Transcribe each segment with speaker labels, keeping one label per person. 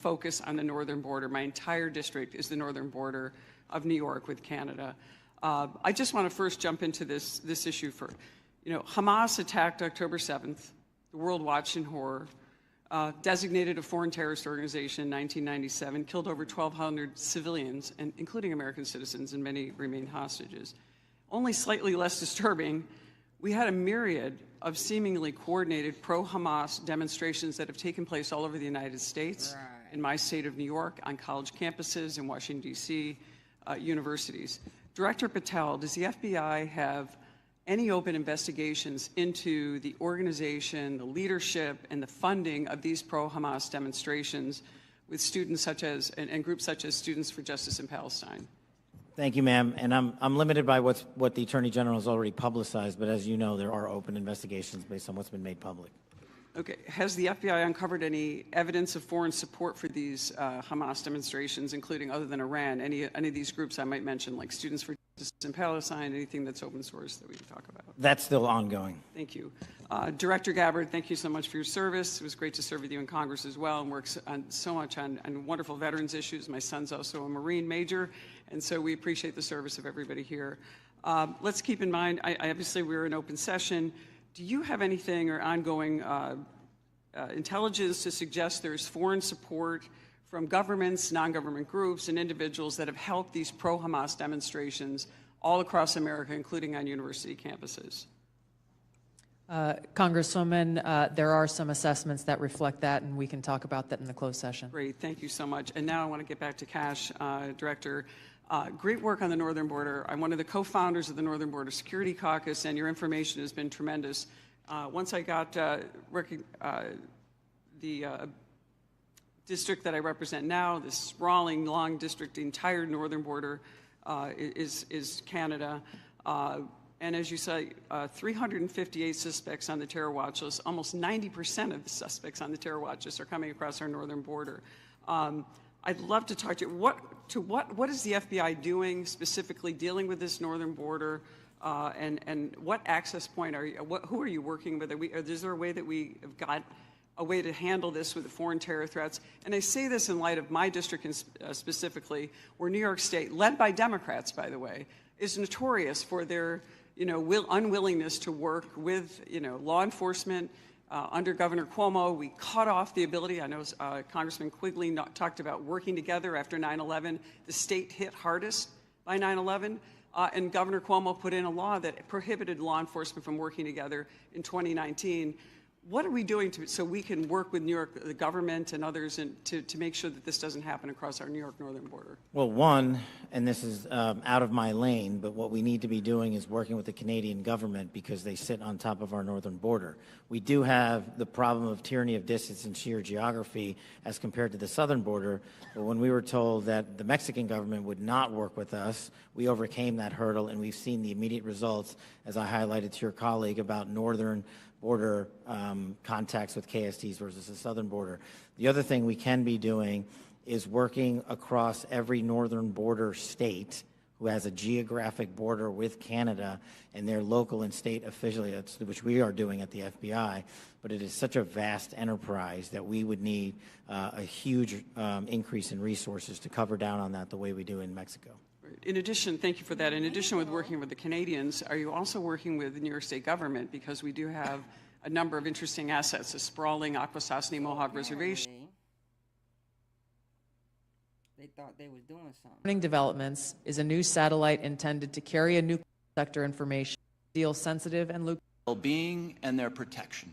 Speaker 1: focus on the northern border. My entire district is the northern border of New York with Canada. I just want to first jump into this issue for, Hamas attacked October 7th. The world watched in horror. Designated a foreign terrorist organization in 1997, killed over 1,200 civilians, and including American citizens, and many remain hostages. Only slightly less disturbing, we had a myriad of seemingly coordinated pro-Hamas demonstrations that have taken place all over the United States, in my state of New York, on college campuses, in Washington, D.C., universities. Director Patel, does the FBI have any open investigations into the organization, the leadership, and the funding of these pro-Hamas demonstrations with students such as, and groups such as Students for Justice in Palestine?
Speaker 2: Thank you, ma'am. And I'm limited by what the Attorney General has already publicized, but as you know, there are open investigations based on what's been made public.
Speaker 1: Okay. Has the FBI uncovered any evidence of foreign support for these Hamas demonstrations, including, other than Iran, any of these groups I might mention, like Students for Justice in Palestine, anything that's open source that we can talk about?
Speaker 2: That's still ongoing.
Speaker 1: Thank you. Director Gabberd, thank you so much for your service. It was great to serve with you in Congress as well, and works so much on wonderful veterans issues. My son's also a Marine major, and so we appreciate the service of everybody here. Let's keep in mind, obviously we're in open session. Do you have anything or ongoing intelligence to suggest there's foreign support from governments, non-government groups, and individuals that have helped these pro-Hamas demonstrations all across America, including on university campuses?
Speaker 3: Congresswoman, there are some assessments that reflect that, and we can talk about that in the closed session.
Speaker 1: Great, thank you so much. And now I want to get back to Cash, Director. Great work on the northern border. I'm one of the co-founders of the Northern Border Security Caucus, and your information has been tremendous. Once I got the district that I represent now, this sprawling, long district, the entire northern border is Canada. And as you say, 358 suspects on the terror watch list. Almost 90% of the suspects on the terror watch list are coming across our northern border. I'd love to talk to you. What is the FBI doing specifically dealing with this northern border? And what access point are you? Who are you working with? Is there a way that we have got a way to handle this with the foreign terror threats? And I say this in light of my district specifically, where New York State, led by Democrats, by the way, is notorious for their unwillingness to work with law enforcement. Under Governor Cuomo, we cut off the ability. I know Congressman Quigley talked about working together after 9/11. The state hit hardest by 9/11. And Governor Cuomo put in a law that prohibited law enforcement from working together in 2019. What are we doing so we can work with New York, the government and others, to make sure that this doesn't happen across our New York northern border?
Speaker 2: Well, one, and this is out of my lane, but what we need to be doing is working with the Canadian government because they sit on top of our northern border. We do have the problem of tyranny of distance and sheer geography as compared to the southern border, but when we were told that the Mexican government would not work with us, we overcame that hurdle, and we've seen the immediate results, as I highlighted to your colleague, about northern border contacts with KSTs versus the southern border. The other thing we can be doing is working across every northern border state who has a geographic border with Canada and their local and state affiliates, which we are doing at the FBI. But it is such a vast enterprise that we would need a huge increase in resources to cover down on that the way we do in Mexico.
Speaker 1: In addition, thank you for that. In addition with working with the Canadians, are you also working with the New York State government? Because we do have a number of interesting assets, the sprawling Akwesasne Mohawk Reservation.
Speaker 4: They thought they was doing something.
Speaker 3: Warning developments is a new satellite intended to carry a nuclear sector information, deal sensitive and lucrative
Speaker 5: well-being and their protection.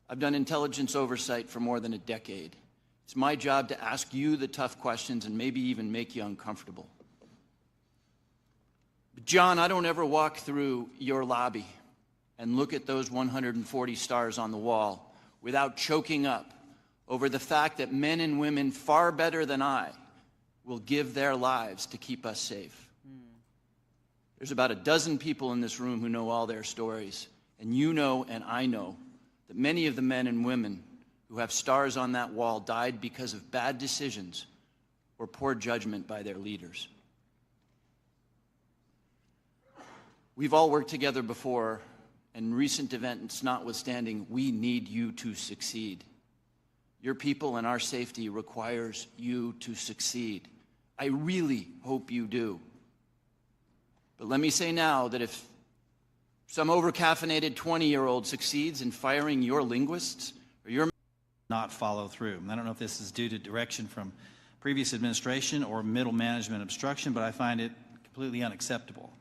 Speaker 5: I've done intelligence oversight for more than a decade. It's my job to ask you the tough questions and maybe even make you uncomfortable. But John, I don't ever walk through your lobby and look at those 140 stars on the wall without choking up over the fact that men and women far better than I will give their lives to keep us safe. There's about a dozen people in this room who know all their stories, and you know and I know that many of the men and women who have stars on that wall died because of bad decisions or poor judgment by their leaders. We've all worked together before, and recent events notwithstanding, we need you to succeed. Your people and our safety requires you to succeed. I really hope you do. But let me say now that if some overcaffeinated 20-year-old succeeds in firing your linguists or your
Speaker 6: not follow through. And I don't know if this is due to direction from previous administration or middle management obstruction, but I find it completely unacceptable.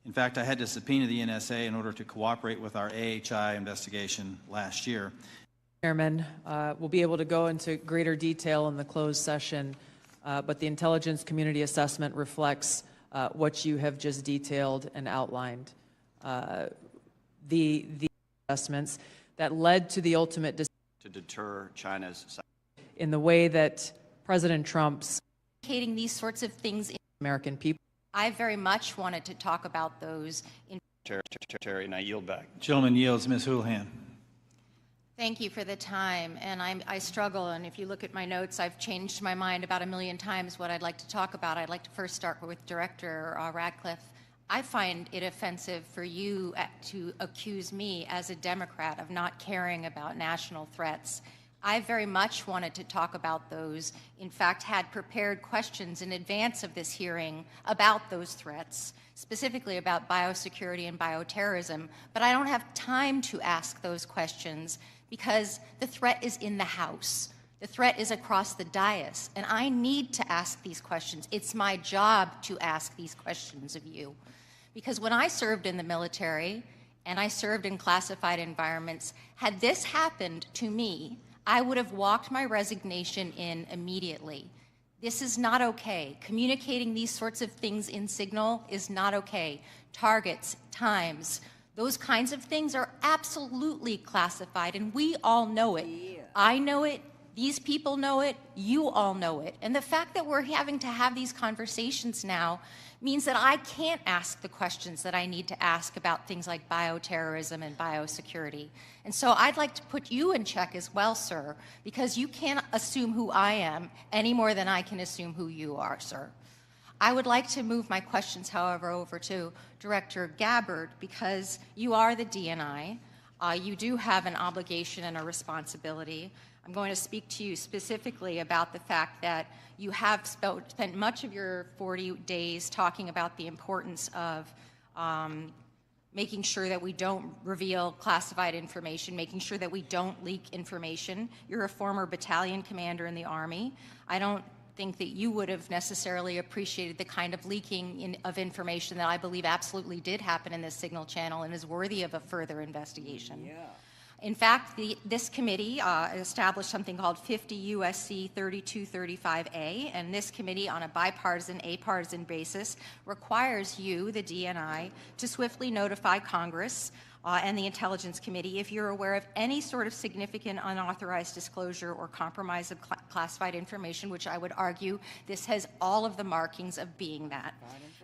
Speaker 6: In fact, I had to subpoena the NSA in order to cooperate with our AHI investigation last year.
Speaker 3: Chairman, we'll be able to go into greater detail in the closed session, but the intelligence community assessment reflects what you have just detailed and outlined. The assessments that led to the ultimate decision
Speaker 5: to deter China's
Speaker 3: in the way that President Trump's
Speaker 7: communicating these sorts of things in
Speaker 3: American people.
Speaker 7: I very much wanted to talk about those in
Speaker 5: Terry, and I yield back.
Speaker 6: Gentleman yields. Ms. Houlihan.
Speaker 7: Thank you for the time, and I struggle, and if you look at my notes, I've changed my mind about a million times what I'd like to talk about. I'd like to first start with Director Radcliffe. I find it offensive for you to accuse me as a Democrat of not caring about national threats. I very much wanted to talk about those, in fact, had prepared questions in advance of this hearing about those threats, specifically about biosecurity and bioterrorism, but I don't have time to ask those questions because the threat is in the House. The threat is across the dais, and I need to ask these questions. It's my job to ask these questions of you. Because when I served in the military, and I served in classified environments, had this happened to me, I would have walked my resignation in immediately. This is not okay. Communicating these sorts of things in Signal is not okay. Targets, times, those kinds of things are absolutely classified, and we all know it.
Speaker 4: Yeah.
Speaker 7: I know it. These people know it. You all know it. And the fact that we're having to have these conversations now means that I can't ask the questions that I need to ask about things like bioterrorism and biosecurity. And so I'd like to put you in check as well, sir, because you can't assume who I am any more than I can assume who you are, sir. I would like to move my questions, however, over to Director Gabberd, because you are the DNI. You do have an obligation and a responsibility. I'm going to speak to you specifically about the fact that you have spent much of your 40 days talking about the importance of making sure that we don't reveal classified information, making sure that we don't leak information. You're a former battalion commander in the Army. I don't think that you would have necessarily appreciated the kind of leaking of information that I believe absolutely did happen in this Signal channel and is worthy of a further investigation.
Speaker 4: Yeah.
Speaker 7: In fact, this committee established something called 50 U.S.C. 3235A, and this committee, on a bipartisan, apartisan basis, requires you, the DNI, to swiftly notify Congress and the Intelligence Committee if you're aware of any sort of significant unauthorized disclosure or compromise of classified information, which I would argue this has all of the markings of being that.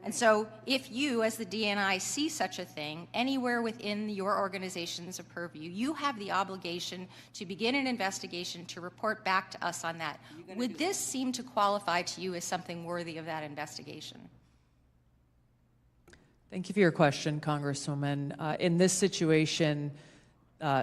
Speaker 7: And so if you, as the DNI, see such a thing anywhere within your organization's purview, you have the obligation to begin an investigation to report back to us on that. Would this seem to qualify to you as something worthy of that investigation?
Speaker 3: Thank you for your question, Congresswoman. In this situation,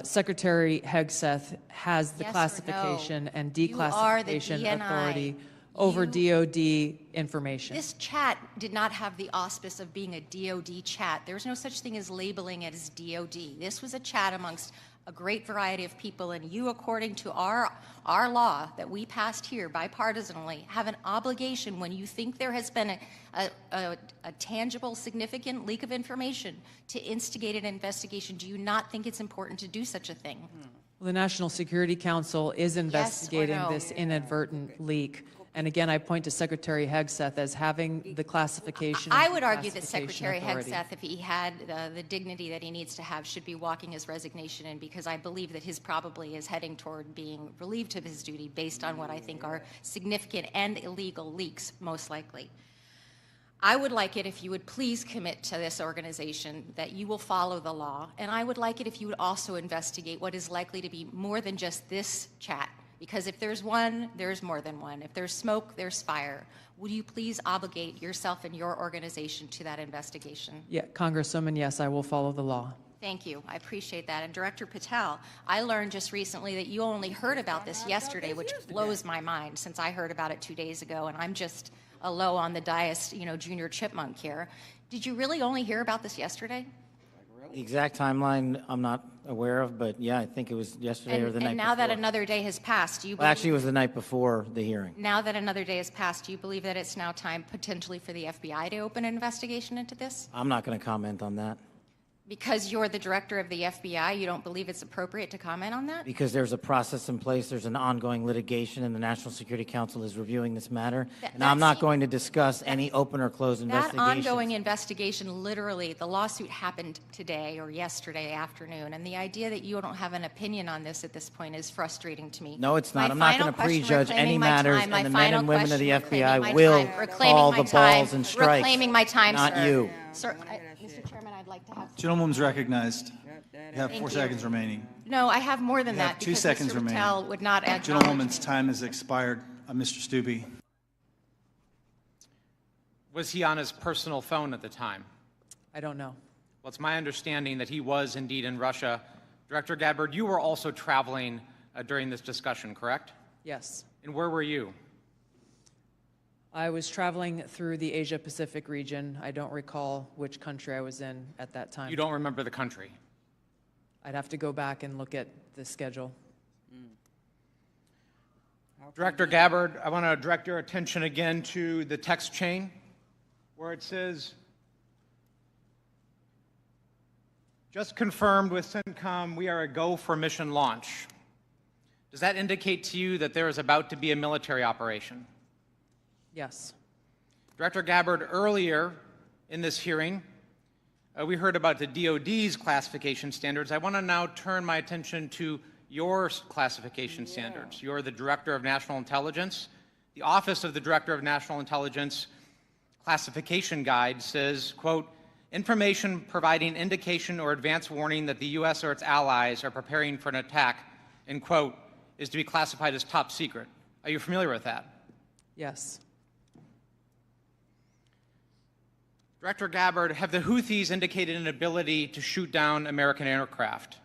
Speaker 3: Secretary Hegseth has the
Speaker 7: Yes or
Speaker 3: classification
Speaker 7: no?
Speaker 3: and
Speaker 7: You are the
Speaker 3: declassification
Speaker 7: DNI.
Speaker 3: authority over DOD information.
Speaker 7: This chat did not have the auspice of being a DOD chat. There's no such thing as labeling it as DOD. This was a chat amongst a great variety of people, and you, according to our law that we passed here bipartisanly, have an obligation when you think there has been a tangible, significant leak of information to instigate an investigation. Do you not think it's important to do such a thing?
Speaker 3: Well, the National Security Council is investigating
Speaker 7: no?
Speaker 3: this inadvertent leak. And again, I point to Secretary Hegseth as having the classification.
Speaker 7: I would argue that
Speaker 3: classification
Speaker 7: Secretary
Speaker 3: authority.
Speaker 7: Hegseth, if he had the dignity that he needs to have, should be walking his resignation in, because I believe that his probably is heading toward being relieved of his duty based on what I think are significant and illegal leaks, most likely. I would like it if you would please commit to this organization that you will follow the law, and I would like it if you would also investigate what is likely to be more than just this chat. Because if there's one, there's more than one. If there's smoke, there's fire. Would you please obligate yourself and your organization to that investigation?
Speaker 3: Yeah, Congresswoman, yes, I will follow the law.
Speaker 7: Thank you. I appreciate that. And Director Patel, I learned just recently that you only heard about this yesterday, which blows my mind since I heard about it 2 days ago, and I'm just a low on the dais, junior chipmunk here. Did you really only hear about this yesterday?
Speaker 2: The exact timeline I'm not aware of, but yeah, I think it was yesterday or the night
Speaker 7: And now
Speaker 2: before.
Speaker 7: that another day has passed, do you
Speaker 2: Well,
Speaker 7: believe...
Speaker 2: actually, it was the night before the hearing.
Speaker 7: Now that another day has passed, do you believe that it's now time potentially for the FBI to open an investigation into this?
Speaker 2: I'm not going to comment on that.
Speaker 7: Because you're the director of the FBI, you don't believe it's appropriate to comment on that?
Speaker 2: Because there's a process in place, there's an ongoing litigation, and the National Security Council is reviewing this matter. And I'm not going to discuss any open or closed
Speaker 7: That
Speaker 2: investigations.
Speaker 7: ongoing investigation, literally, the lawsuit happened today or yesterday afternoon, and the idea that you don't have an opinion on this at this point is frustrating to me.
Speaker 2: No, it's not.
Speaker 7: My
Speaker 2: I'm not
Speaker 7: final
Speaker 2: going to
Speaker 7: question,
Speaker 2: prejudge any
Speaker 7: reclaiming my
Speaker 2: matters,
Speaker 7: time, my
Speaker 2: and the men
Speaker 7: final
Speaker 2: and women of the
Speaker 7: question, reclaiming my
Speaker 2: FBI will
Speaker 7: time, reclaiming
Speaker 2: call
Speaker 7: my
Speaker 2: the balls
Speaker 7: time,
Speaker 2: and strikes.
Speaker 7: reclaiming my time,
Speaker 2: not
Speaker 7: sir.
Speaker 2: you.
Speaker 7: Sir, Mr. Chairman, I'd like to have...
Speaker 6: Gentlewoman's recognized. You have
Speaker 7: Thank
Speaker 6: 4
Speaker 7: you.
Speaker 6: seconds remaining.
Speaker 7: No, I have more than
Speaker 6: You have
Speaker 7: that
Speaker 6: 2
Speaker 7: because
Speaker 6: seconds
Speaker 7: Mr.
Speaker 6: remaining.
Speaker 7: Patel would not acknowledge...
Speaker 6: Gentlewoman's time has expired. Mr. Stubbe.
Speaker 8: Was he on his personal phone at the time?
Speaker 3: I don't know.
Speaker 8: Well, it's my understanding that he was indeed in Russia. Director Gabberd, you were also traveling during this discussion, correct?
Speaker 3: Yes.
Speaker 8: And where were you?
Speaker 3: I was traveling through the Asia-Pacific region. I don't recall which country I was in at that time.
Speaker 8: You don't remember the country?
Speaker 3: I'd have to go back and look at the schedule.
Speaker 8: Director Gabberd, I want to direct your attention again to the text chain where it says, just confirmed with CENTCOM, we are a go for mission launch. Does that indicate to you that there is about to be a military operation?
Speaker 3: Yes.
Speaker 8: Director Gabberd, earlier in this hearing, we heard about the DoD's classification standards. I want to now turn my attention to your classification standards. You're the Director of National Intelligence. The Office of the Director of National Intelligence classification guide says, quote, information providing indication or advance warning that the U.S. or its allies are preparing for an attack, end quote, is to be classified as top secret. Are you familiar with that?
Speaker 3: Yes.
Speaker 8: Director Gabberd, have the Houthis indicated an ability to shoot down American aircraft?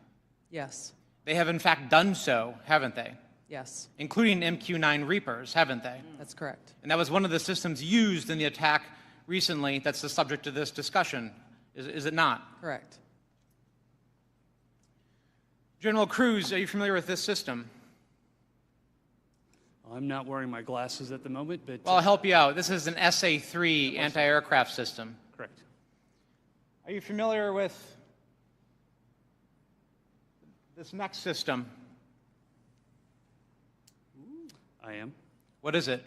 Speaker 3: Yes.
Speaker 8: They have in fact done so, haven't they?
Speaker 3: Yes.
Speaker 8: Including MQ-9 Reapers, haven't they?
Speaker 3: That's correct.
Speaker 8: And that was one of the systems used in the attack recently that's the subject of this discussion, is it not?
Speaker 3: Correct.
Speaker 8: General Cruz, are you familiar with this system?
Speaker 9: I'm not wearing my glasses at the moment, but...
Speaker 8: Well, I'll help you out. This is an SA-3 anti-aircraft system.
Speaker 9: Correct.
Speaker 8: Are you familiar with this next system?
Speaker 9: I am.
Speaker 8: What is it?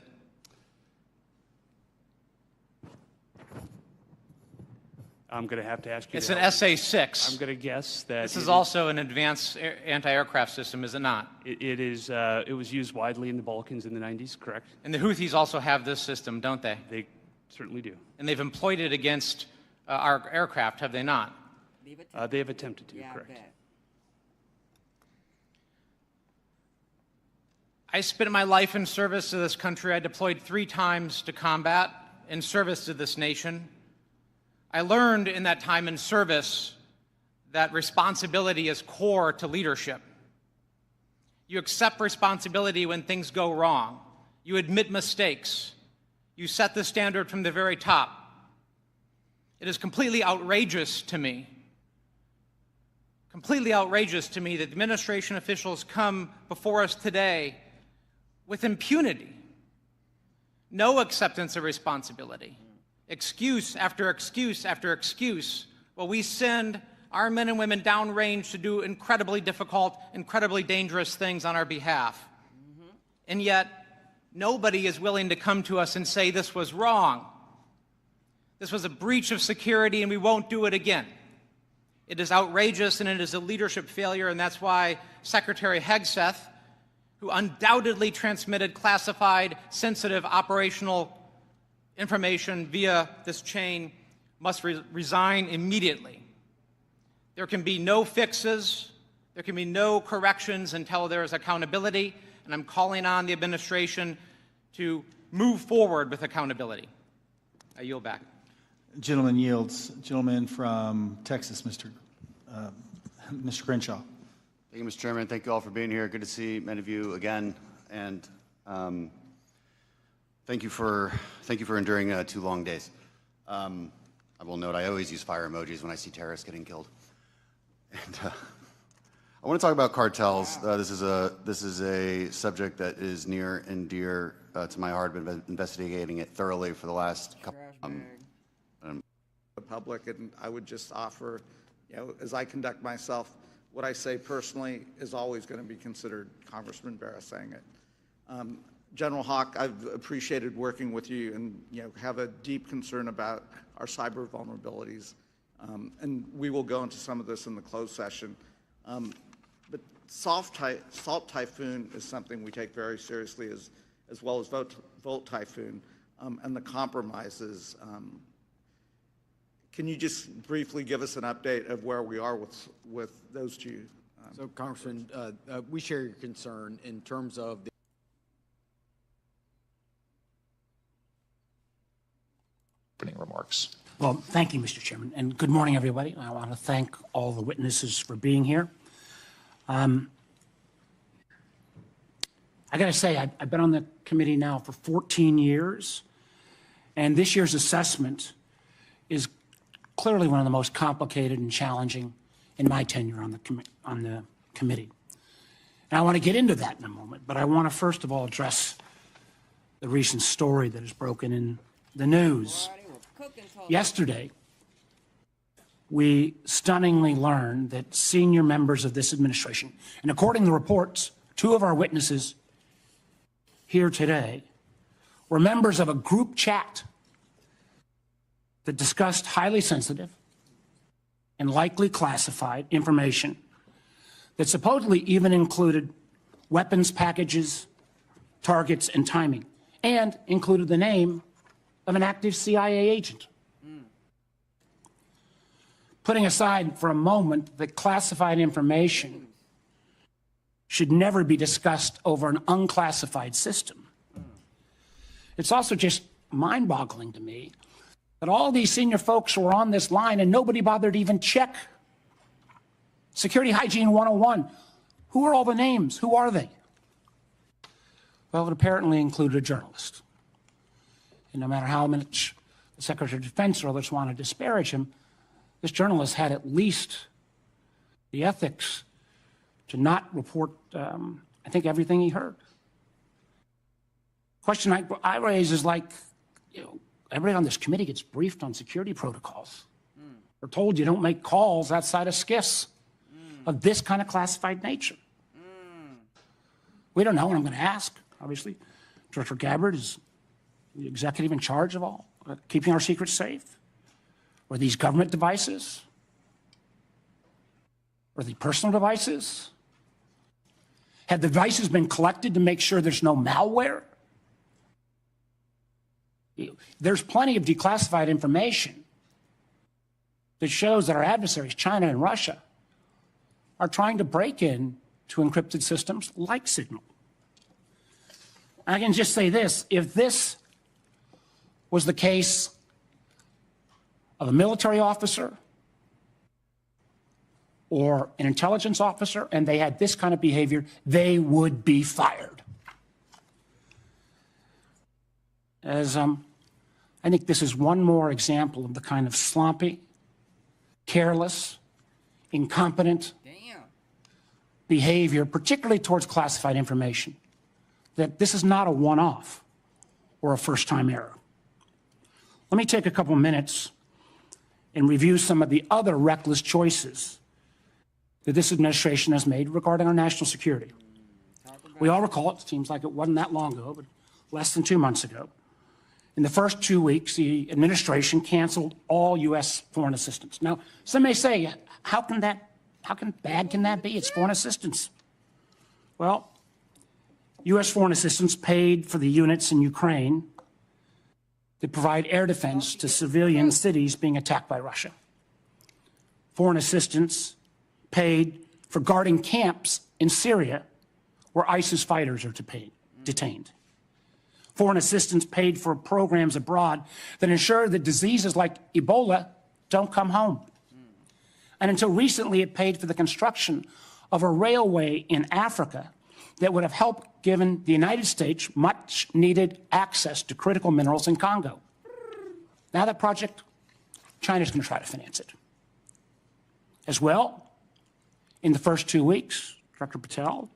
Speaker 9: I'm going to have to ask you
Speaker 8: It's
Speaker 9: to
Speaker 8: an
Speaker 9: help me.
Speaker 8: SA-6.
Speaker 9: I'm going to guess that...
Speaker 8: This is also an advanced anti-aircraft system, is it not?
Speaker 9: It is. It was used widely in the Balkans in the 90s, correct?
Speaker 8: And the Houthis also have this system, don't they?
Speaker 9: They certainly do.
Speaker 8: And they've employed it against our aircraft, have they not?
Speaker 9: They have attempted to,
Speaker 4: Yeah,
Speaker 9: correct.
Speaker 4: I bet.
Speaker 8: I spent my life in service to this country. I deployed 3 times to combat in service to this nation. I learned in that time in service that responsibility is core to leadership. You accept responsibility when things go wrong. You admit mistakes. You set the standard from the very top. It is completely outrageous to me that administration officials come before us today with impunity, no acceptance of responsibility, excuse after excuse after excuse, while we send our men and women downrange to do incredibly difficult, incredibly dangerous things on our behalf. And yet, nobody is willing to come to us and say this was wrong. This was a breach of security and we won't do it again. It is outrageous and it is a leadership failure, and that's why Secretary Hegseth, who undoubtedly transmitted classified, sensitive operational information via this chain, must resign immediately. There can be no fixes, there can be no corrections until there is accountability, and I'm calling on the administration to move forward with accountability. I yield back.
Speaker 6: Gentleman yields. Gentleman from Texas, Mr. Mr. Crenshaw.
Speaker 10: Thank you, Mr. Chairman. Thank you all for being here. Good to see many of you again, and thank you for enduring 2 long days. I will note I always use fire emojis when I see terrorists getting killed. And I want to talk about cartels. This is a subject that is near and dear to my heart. I've been investigating it thoroughly for the last couple.
Speaker 11: The public, and I would just offer, as I conduct myself, what I say personally is always going to be considered Congressman Barra saying it. General Hawk, I've appreciated working with you, and have a deep concern about our cyber vulnerabilities, and we will go into some of this in the closed session. But Salt Typhoon is something we take very seriously, as well as Volt Typhoon, and the compromises. Can you just briefly give us an update of where we are with those two?
Speaker 12: So, Congressman, we share your concern in terms of the
Speaker 13: opening remarks.
Speaker 14: Well, thank you, Mr. Chairman, and good morning, everybody. I want to thank all the witnesses for being here. I got to say, I've been on the committee now for 14 years, and this year's assessment is clearly one of the most complicated and challenging in my tenure on the committee. And I want to get into that in a moment, but I want to first of all address the recent story that has broken in the news. Yesterday, we stunningly learned that senior members of this administration, and according to reports, 2 of our witnesses here today were members of a group chat that discussed highly sensitive and likely classified information that supposedly even included weapons packages, targets, and timing, and included the name of an active CIA agent. Putting aside for a moment that classified information should never be discussed over an unclassified system, it's also just mind-boggling to me that all these senior folks were on this line and nobody bothered to even check. Security Hygiene 101. Who are all the names? Who are they? Well, it apparently included a journalist. And no matter how much the Secretary of Defense or others want to disparage him, this journalist had at least the ethics to not report, I think, everything he heard. Question I raise is like, everybody on this committee gets briefed on security protocols. We're told you don't make calls outside of SCIFs of this kind of classified nature. We don't know, and I'm going to ask, obviously. Director Gabberd is the executive in charge of all, keeping our secrets safe. Were these government devices? Were they personal devices? Had the devices been collected to make sure there's no malware? There's plenty of declassified information that shows that our adversaries, China and Russia, are trying to break in to encrypted systems like Signal. I can just say this, if this was the case of a military officer or an intelligence officer and they had this kind of behavior, they would be fired. As I think this is one more example of the kind of sloppy, careless, incompetent behavior, particularly towards classified information, that this is not a one-off or a first-time error. Let me take a couple minutes and review some of the other reckless choices that this administration has made regarding our national security. We all recall, it seems like it wasn't that long ago, but less than 2 months ago. In the first 2 weeks, the administration canceled all U.S. foreign assistance. Now, some may say, how bad can that be? It's foreign assistance. Well, U.S. foreign assistance paid for the units in Ukraine that provide air defense to civilian cities being attacked by Russia. Foreign assistance paid for guarding camps in Syria where ISIS fighters are detained. Foreign assistance paid for programs abroad that ensure that diseases like Ebola don't come home. And until recently, it paid for the construction of a railway in Africa that would have helped given the United States much needed access to critical minerals in Congo. Now that project, China's going to try to finance it. As well, in the first 2 weeks, Director Patel,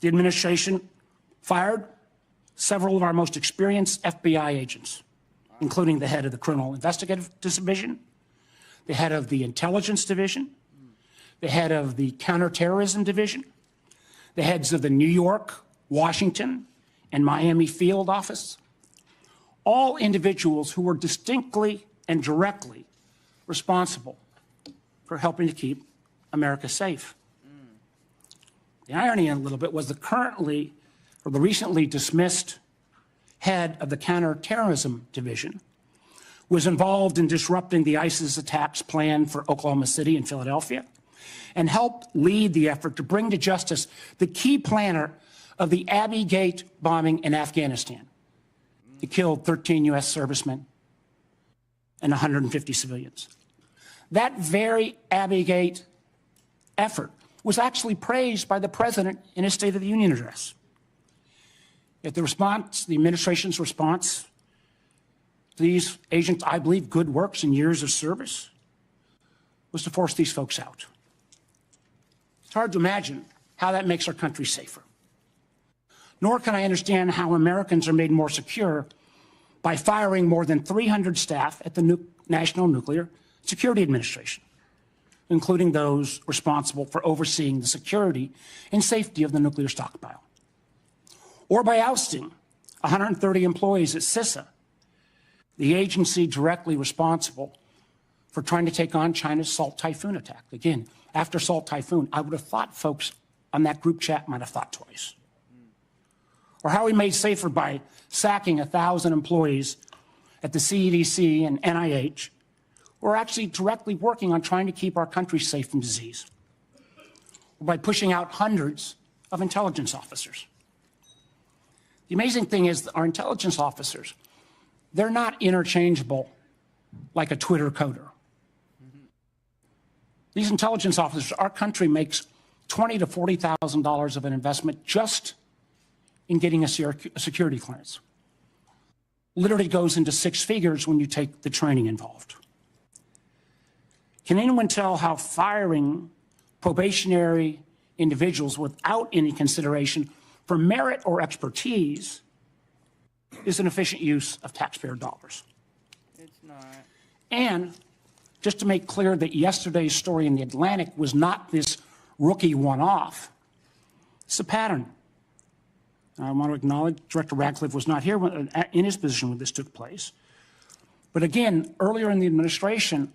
Speaker 14: the administration fired several of our most experienced FBI agents, including the head of the Criminal Investigative Division, the head of the Intelligence Division, the head of the Counterterrorism Division, the heads of the New York, Washington, and Miami field office, all individuals who were distinctly and directly responsible for helping to keep America safe. The irony in a little bit was the recently dismissed head of the Counterterrorism Division was involved in disrupting the ISIS attacks planned for Oklahoma City and Philadelphia, and helped lead the effort to bring to justice the key planner of the Abbey Gate bombing in Afghanistan. It killed 13 U.S. servicemen and 150 civilians. That very Abbey Gate effort was actually praised by the president in his State of the Union address. Yet the response, the administration's response to these agents, I believe, good works and years of service, was to force these folks out. It's hard to imagine how that makes our country safer. Nor can I understand how Americans are made more secure by firing more than 300 staff at the National Nuclear Security Administration, including those responsible for overseeing the security and safety of the nuclear stockpile. Or by ousting 130 employees at CISA, the agency directly responsible for trying to take on China's Salt Typhoon attack. Again, after Salt Typhoon, I would have thought folks on that group chat might have thought twice. Or how we made safer by sacking 1,000 employees at the CDC and NIH who are actually directly working on trying to keep our country safe from disease. Or by pushing out hundreds of intelligence officers. The amazing thing is that our intelligence officers, they're not interchangeable like a Twitter coder. These intelligence officers, our country makes $20,000 to $40,000 of an investment just in getting a security clearance. Literally goes into six figures when you take the training involved. Can anyone tell how firing probationary individuals without any consideration for merit or expertise is an efficient use of taxpayer dollars?
Speaker 4: It's not.
Speaker 14: And just to make clear that yesterday's story in the Atlantic was not this rookie one-off, it's a pattern. I want to acknowledge Director Radcliffe was not here in his position when this took place. But again, earlier in the administration,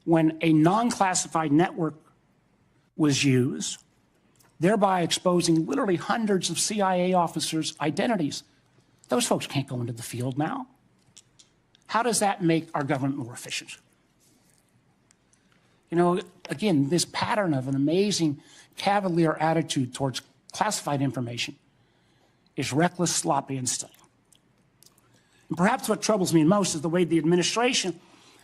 Speaker 14: when a non-classified network was used, thereby exposing literally hundreds of CIA officers' identities, those folks can't go into the field now. How does that make our government more efficient? You know, again, this pattern of an amazing cavalier attitude towards classified information is reckless, sloppy, and stunning. And perhaps what troubles me most is the way the administration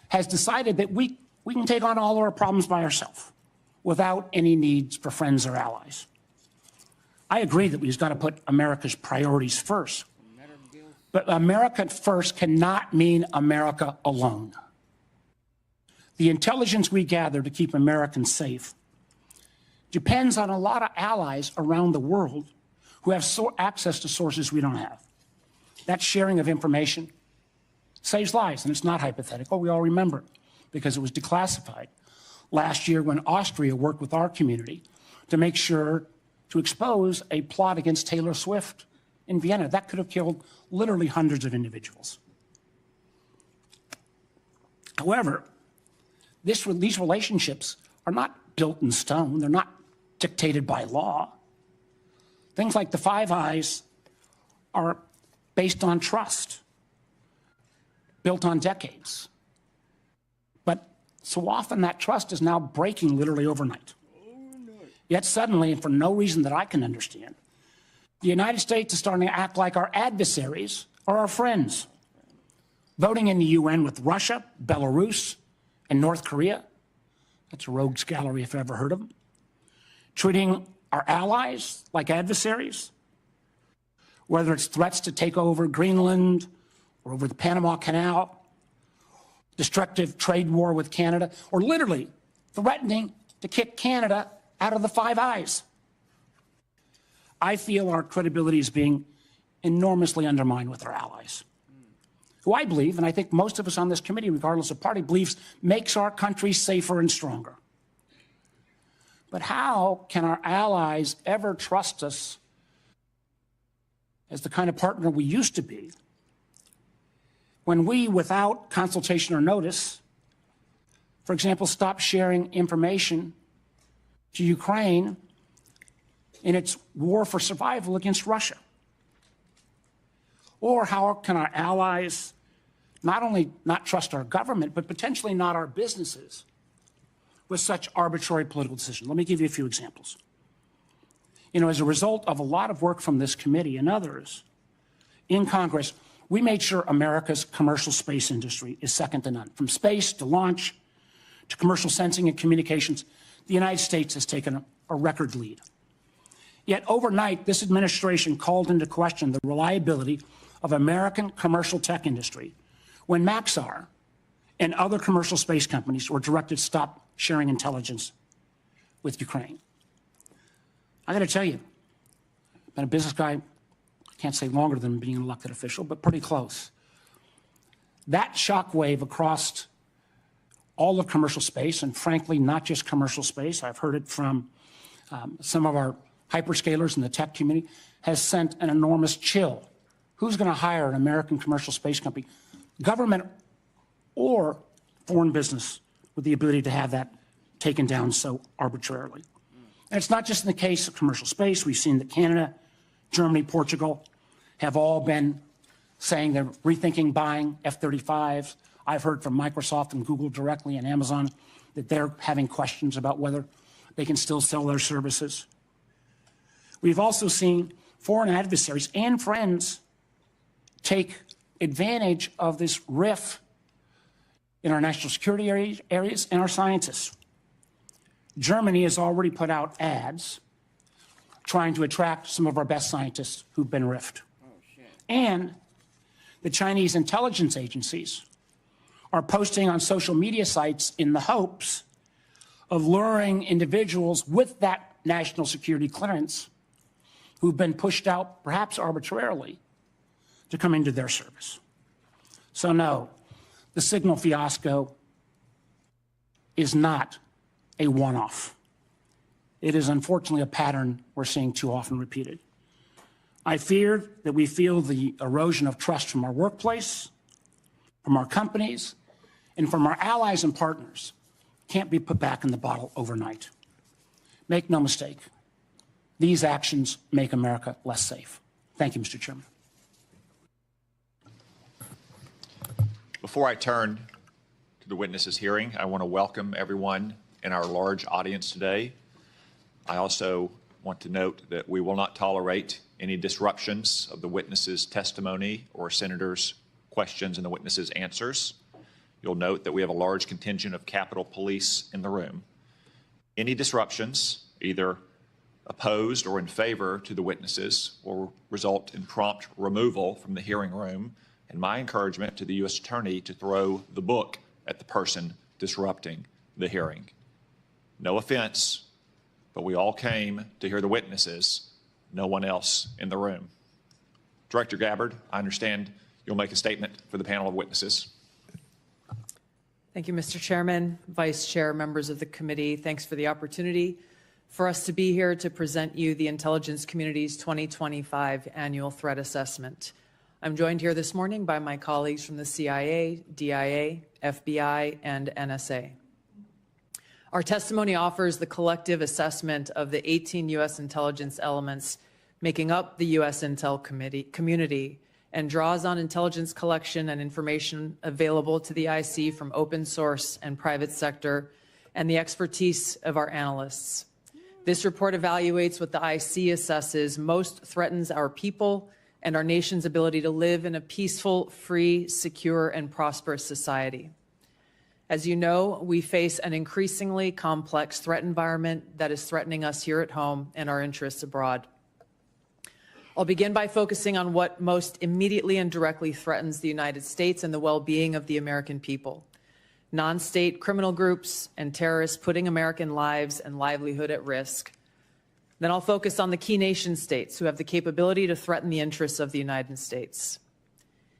Speaker 14: has decided that we can take on all of our problems by ourselves without any needs for friends or allies. I agree that we've got to put America's priorities first. But America first cannot mean America alone. The intelligence we gather to keep Americans safe depends on a lot of allies around the world who have access to sources we don't have. That sharing of information saves lives, and it's not hypothetical. We all remember it because it was declassified last year when Austria worked with our community to make sure to expose a plot against Taylor Swift in Vienna. That could have killed literally hundreds of individuals. However, these relationships are not built in stone. They're not dictated by law. Things like the Five Eyes are based on trust, built on decades. But so often that trust is now breaking literally overnight. Yet suddenly, and for no reason that I can understand, the United States is starting to act like our adversaries are our friends. Voting in the UN with Russia, Belarus, and North Korea, That's a rogues gallery if I've ever heard of them. Treating our allies like adversaries, whether it's threats to take over Greenland or over the Panama Canal, destructive trade war with Canada, or literally threatening to kick Canada out of the Five Eyes. I feel our credibility is being enormously undermined with our allies, who I believe, and I think most of us on this committee, regardless of party, believes makes our country safer and stronger. But how can our allies ever trust us as the kind of partner we used to be when we, without consultation or notice, for example, stop sharing information to Ukraine in its war for survival against Russia? Or how can our allies not only not trust our government, but potentially not our businesses with such arbitrary political decisions? Let me give you a few examples. You know, as a result of a lot of work from this committee and others in Congress, we made sure America's commercial space industry is second to none. From space to launch to commercial sensing and communications, the United States has taken a record lead. Yet overnight, this administration called into question the reliability of American commercial tech industry when Maxar and other commercial space companies were directed to stop sharing intelligence with Ukraine. I got to tell you, I've been a business guy, I can't say longer than being an elected official, but pretty close. That shockwave across all of commercial space, and frankly, not just commercial space, I've heard it from some of our hyperscalers in the tech community, has sent an enormous chill. Who's going to hire an American commercial space company, government or foreign business, with the ability to have that taken down so arbitrarily? And it's not just in the case of commercial space. We've seen that Canada, Germany, Portugal have all been saying they're rethinking buying F-35s. I've heard from Microsoft and Google directly and Amazon that they're having questions about whether they can still sell their services. We've also seen foreign adversaries and friends take advantage of this rift in our national security areas and our scientists. Germany has already put out ads trying to attract some of our best scientists who've been rifted. And the Chinese intelligence agencies are posting on social media sites in the hopes of luring individuals with that national security clearance who've been pushed out, perhaps arbitrarily, to come into their service. So no, the Signal fiasco is not a one-off. It is unfortunately a pattern we're seeing too often repeated. I fear that we feel the erosion of trust from our workplace, from our companies, and from our allies and partners can't be put back in the bottle overnight. Make no mistake, these actions make America less safe. Thank you, Mr. Chairman.
Speaker 13: Before I turn to the witnesses' hearing, I want to welcome everyone in our large audience today. I also want to note that we will not tolerate any disruptions of the witnesses' testimony or senators' questions and the witnesses' answers. You'll note that we have a large contingent of Capitol Police in the room. Any disruptions, either opposed or in favor to the witnesses, will result in prompt removal from the hearing room, and my encouragement to the U.S. Attorney to throw the book at the person disrupting the hearing. No offense, but we all came to hear the witnesses, no one else in the room. Director Gabberd, I understand you'll make a statement for the panel of witnesses.
Speaker 3: Thank you, Mr. Chairman, Vice Chair, members of the committee. Thanks for the opportunity for us to be here to present you the intelligence community's 2025 annual threat assessment. I'm joined here this morning by my colleagues from the CIA, DIA, FBI, and NSA. Our testimony offers the collective assessment of the 18 U.S. intelligence elements making up the U.S. Intel community and draws on intelligence collection and information available to the IC from open source and private sector and the expertise of our analysts. This report evaluates what the IC assesses most threatens our people and our nation's ability to live in a peaceful, free, secure, and prosperous society. As you know, we face an increasingly complex threat environment that is threatening us here at home and our interests abroad. I'll begin by focusing on what most immediately and directly threatens the United States and the well-being of the American people: non-state criminal groups and terrorists putting American lives and livelihood at risk. Then I'll focus on the key nation states who have the capability to threaten the interests of the United States.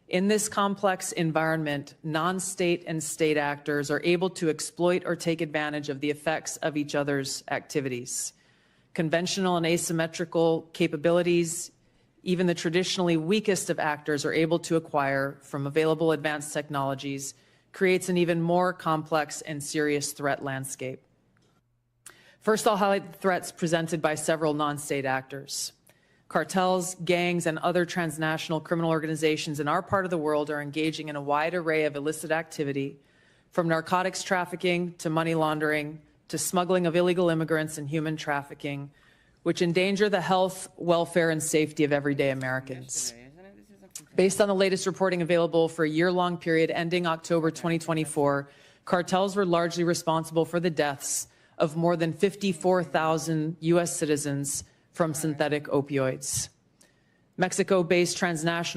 Speaker 3: In this complex environment, non-state and state actors are able to exploit or take advantage of the effects of each other's activities. Conventional and asymmetrical capabilities, even the traditionally weakest of actors are able to acquire from available advanced technologies, creates an even more complex and serious threat landscape. First, I'll highlight the threats presented by several non-state actors. Cartels, gangs, and other transnational criminal organizations in our part of the world are engaging in a wide array of illicit activity, from narcotics trafficking to money laundering to smuggling of illegal immigrants and human trafficking, which endanger the health, welfare, and safety of everyday Americans. Based on the latest reporting available for a year-long period ending October 2024, cartels were largely responsible for the deaths of more than 54,000 U.S. citizens from synthetic opioids. Mexico-based transnational